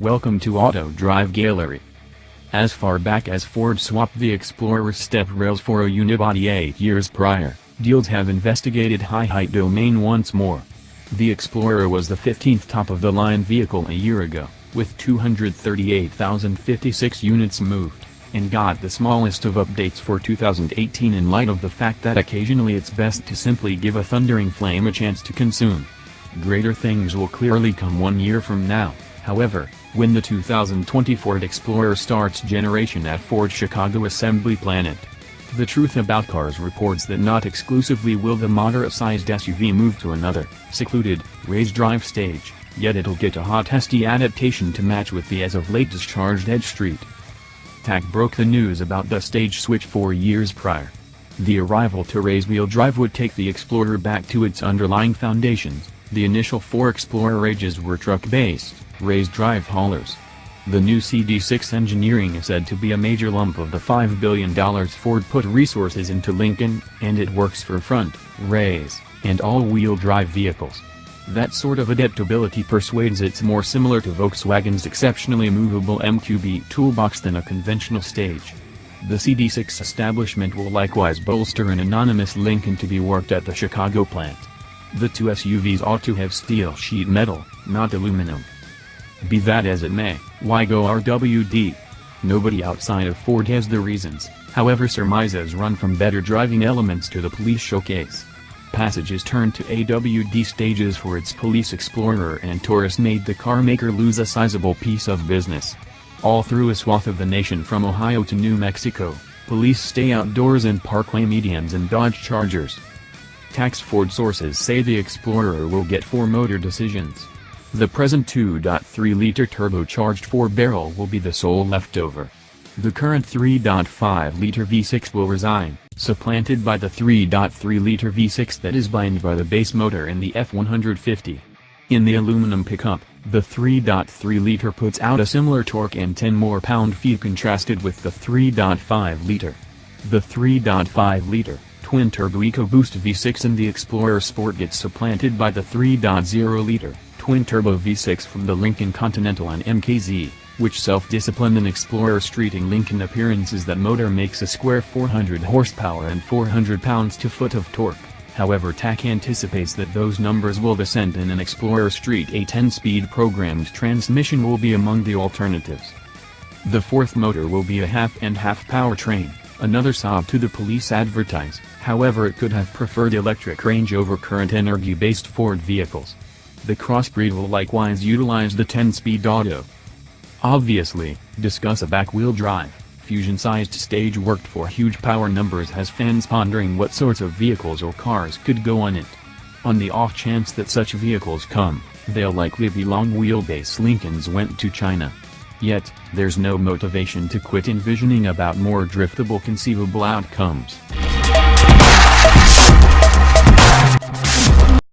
Welcome to Auto Drive Gallery. As far back as Ford swapped the Explorer's step rails for a unibody 8 years prior, deals have investigated high-height domain once more. The Explorer was the 15th top-of-the-line vehicle a year ago, with 238,056 units moved, and got the smallest of updates for 2018 in light of the fact that occasionally it's best to simply give a thundering flame a chance to consume. Greater things will clearly come 1 year from now, however, when the 2020 Ford Explorer starts generation at Ford Chicago Assembly Plant. The Truth About Cars reports that not exclusively will the moderate-sized SUV move to another, secluded, raised drive stage, yet it'll get a hot testy adaptation to match with the as-of-late discharged Edge Street. TTAC broke the news about the stage switch 4 years prior. The arrival to raised-wheel drive would take the Explorer back to its underlying foundations. The initial 4 Explorer ages were truck-based, raised drive haulers. The new CD6 engineering is said to be a major lump of the $5 billion Ford put resources into Lincoln, and it works for front, raise, and all-wheel drive vehicles. That sort of adaptability persuades it's more similar to Volkswagen's exceptionally movable MQB toolbox than a conventional stage. The CD6 establishment will likewise bolster an anonymous Lincoln to be worked at the Chicago plant. The two SUVs ought to have steel sheet metal, not aluminum. Be that as it may, why go RWD? Nobody outside of Ford has the reasons, however surmises run from better driving elements to the police showcase. Passages turned to AWD stages for its police Explorer and Taurus made the car maker lose a sizable piece of business. All through a swath of the nation from Ohio to New Mexico, police stay outdoors in Parkway medians and Dodge Chargers. TTAC's Ford sources say the Explorer will get 4 motor decisions. The present 2.3-liter turbocharged 4-barrel will be the sole leftover. The current 3.5-liter V6 will resign, supplanted by the 3.3-liter V6 that is bind by the base motor in the F-150. In the aluminum pickup, the 3.3-liter puts out a similar torque and 10 more pound-feet contrasted with the 3.5-liter. The 3.5-liter, twin-turbo EcoBoost V6 in the Explorer Sport gets supplanted by the 3.0-liter, twin-turbo V6 from the Lincoln Continental and MKZ, which self-disciplined an Explorer streeting Lincoln appearances. That motor makes a square 400 horsepower and 400 pounds-to-foot of torque. However, TTAC anticipates that those numbers will descend in an Explorer Street. A 10-speed programmed transmission will be among the alternatives. The fourth motor will be a half-and-half powertrain, another sob to the police advertise. However, it could have preferred electric range over current energy-based Ford vehicles. The crossbreed will likewise utilize the 10-speed auto. Obviously, discuss a back-wheel drive, fusion-sized stage worked for huge power numbers has fans pondering what sorts of vehicles or cars could go on it. On the off chance that such vehicles come, they'll likely be long-wheelbase Lincolns went to China. Yet, there's no motivation to quit envisioning about more driftable conceivable outcomes.